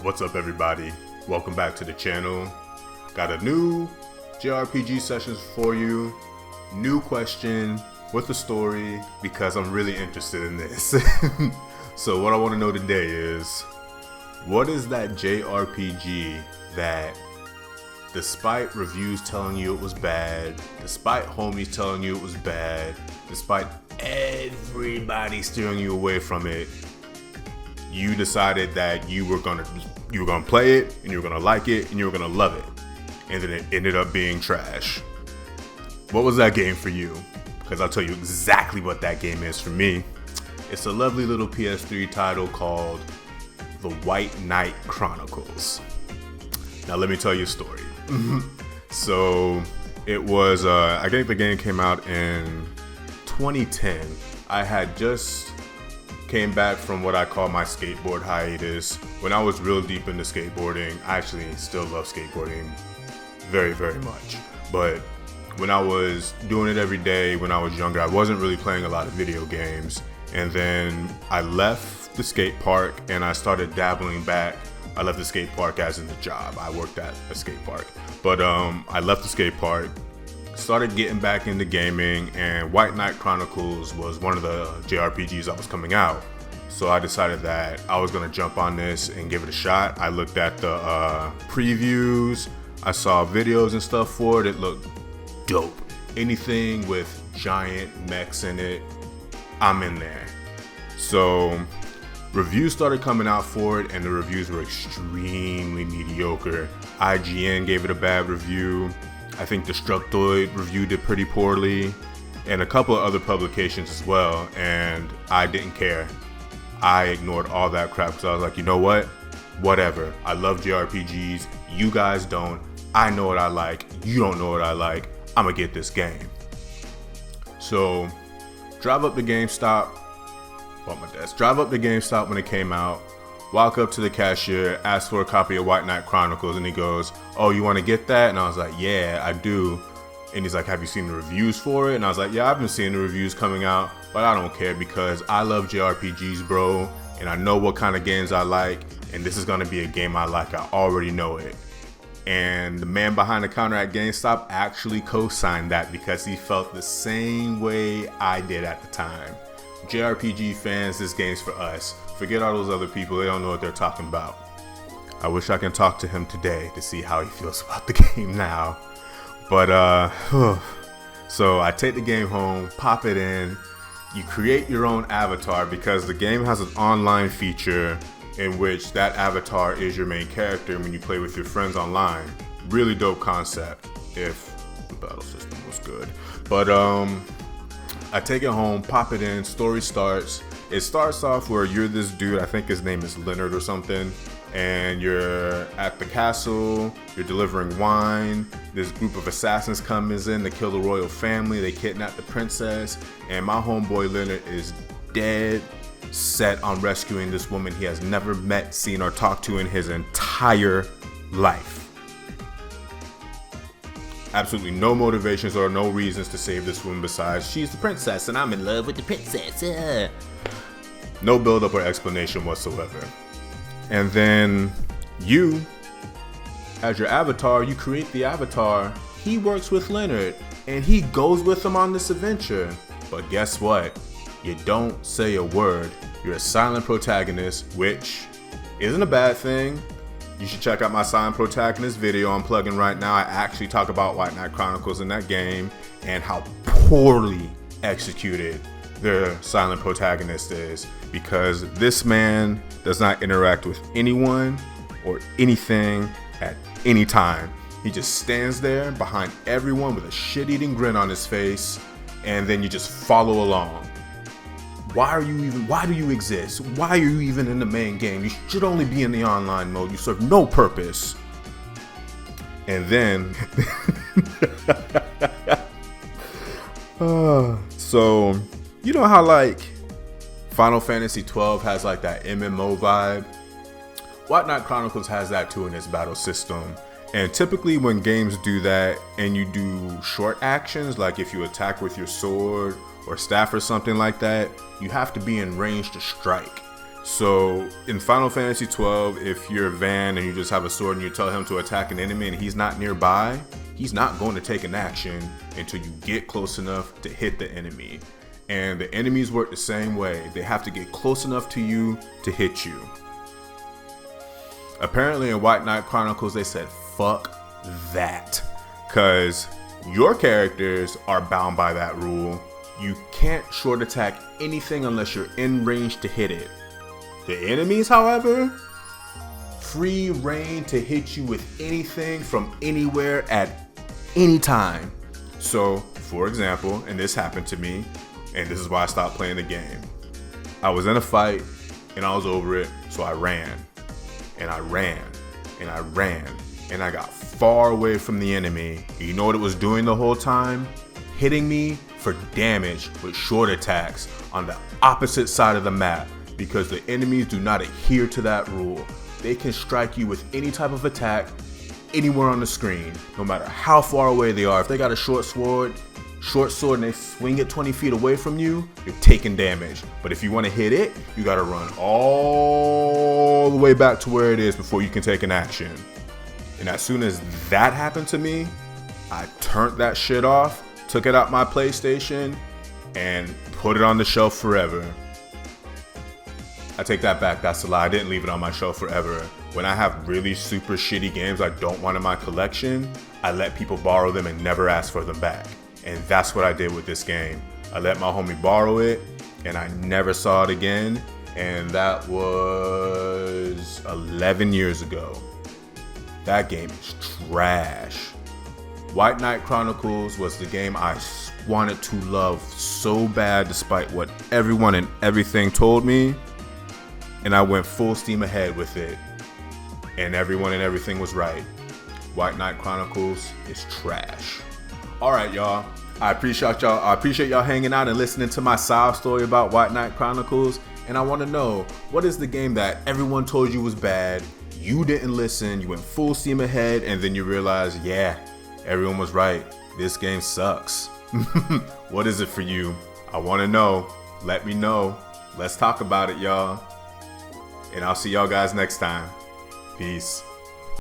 What's up, everybody? Welcome back to the channel. Got a new JRPG sessions for you. New question with a story because I'm really interested in this. So what I want to know today is, what is that JRPG that despite reviews telling you it was bad, despite homies telling you it was bad, despite everybody steering you away from it, you decided that you were gonna play it and you were gonna like it and you were gonna love it, and then it ended up being trash? What was that game for you? Because I'll tell you exactly what that game is for me. It's a lovely little PS3 title called the White Knight Chronicles. Now let me tell you a story. So it was, I think the game came out in 2010. I had just came back from what I call my skateboard hiatus. When I was real deep into skateboarding, I actually still love skateboarding very, very much. But when I was doing it every day when I was younger, I wasn't really playing a lot of video games. And then I left the skate park and I started dabbling back. I left the skate park as in the job. I worked at a skate park. But I left the skate park, started getting back into gaming, and White Knight Chronicles was one of the JRPGs that was coming out. So I decided that I was gonna jump on this and give it a shot. I looked at the previews, I saw videos and stuff for it. It looked dope. Anything with giant mechs in it, I'm in there. So reviews started coming out for it, and the reviews were extremely mediocre. IGN gave it a bad review. I think Destructoid reviewed it pretty poorly, and a couple of other publications as well, and I didn't care. I ignored all that crap because I was like, you know what? Whatever. I love JRPGs. You guys don't. I know what I like. You don't know what I like. I'm gonna get this game. So, drive up to GameStop when it came out, walk up to the cashier, ask for a copy of White Knight Chronicles, and he goes, oh, you want to get that? And I was like, yeah, I do. And he's like, have you seen the reviews for it? And I was like, yeah, I've been seeing the reviews coming out, but I don't care because I love JRPGs, bro, and I know what kind of games I like, and this is going to be a game I like. I already know it. And the man behind the counter at GameStop actually co-signed that because he felt the same way I did at the time. JRPG fans, this game's for us. Forget all those other people, they don't know what they're talking about. I wish I can talk to him today to see how he feels about the game now. But so I take the game home, pop it in. You create your own avatar because the game has an online feature in which that avatar is your main character when you play with your friends online. Really dope concept if the battle system was good. But I take it home, pop it in, story starts. It starts off where you're this dude, I think his name is Leonard or something, and you're at the castle, you're delivering wine. This group of assassins comes in to kill the royal family, they kidnap the princess, and my homeboy Leonard is dead set on rescuing this woman he has never met, seen, or talked to in his entire life. Absolutely no motivations or no reasons to save this woman besides she's the princess and I'm in love with the princess. No build-up or explanation whatsoever. And then you, as your avatar, you create the avatar. He works with Leonard and he goes with him on this adventure. But guess what? You don't say a word. You're a silent protagonist, which isn't a bad thing. You should check out my silent protagonist video I'm plugging right now. I actually talk about White Knight Chronicles in that game and how poorly executed the silent protagonist is, because this man does not interact with anyone or anything at any time. He just stands there behind everyone with a shit-eating grin on his face, and then you just follow along. Why do you exist? Why are you even in the main game? You should only be in the online mode. You serve no purpose. And then so you know how like Final Fantasy 12 has like that MMO vibe? White Knight Chronicles has that too in its battle system. And typically when games do that and you do short actions, like if you attack with your sword or staff or something like that, you have to be in range to strike. So in Final Fantasy 12, if you're Van and you just have a sword and you tell him to attack an enemy and he's not nearby, he's not going to take an action until you get close enough to hit the enemy. And the enemies work the same way. They have to get close enough to you to hit you. Apparently in White Knight Chronicles, they said, fuck that. Because your characters are bound by that rule. You can't short attack anything unless you're in range to hit it. The enemies, however, free reign to hit you with anything from anywhere at any time. So, for example, and this happened to me, and this is why I stopped playing the game. I was in a fight, and I was over it, so I ran. And I ran, and I ran, and I got far away from the enemy. You know what it was doing the whole time? Hitting me for damage with short attacks on the opposite side of the map, because the enemies do not adhere to that rule. They can strike you with any type of attack anywhere on the screen, no matter how far away they are. If they got a short sword and they swing it 20 feet away from you, you're taking damage. But if you want to hit it, you got to run all the way back to where it is before you can take an action. And as soon as that happened to me, I turned that shit off, took it out my PlayStation, and put it on the shelf forever. I take that back, that's a lie. I didn't leave it on my shelf forever. When I have really super shitty games I don't want in my collection, I let people borrow them and never ask for them back. And that's what I did with this game. I let my homie borrow it, and I never saw it again. And that was 11 years ago. That game is trash. White Knight Chronicles was the game I wanted to love so bad despite what everyone and everything told me. And I went full steam ahead with it. And everyone and everything was right. White Knight Chronicles is trash. Alright, y'all. I appreciate y'all hanging out and listening to my sob story about White Knight Chronicles. And I want to know, what is the game that everyone told you was bad? You didn't listen, you went full steam ahead, and then you realized, yeah, everyone was right. This game sucks. What is it for you? I want to know. Let me know. Let's talk about it, y'all. And I'll see y'all guys next time. Peace.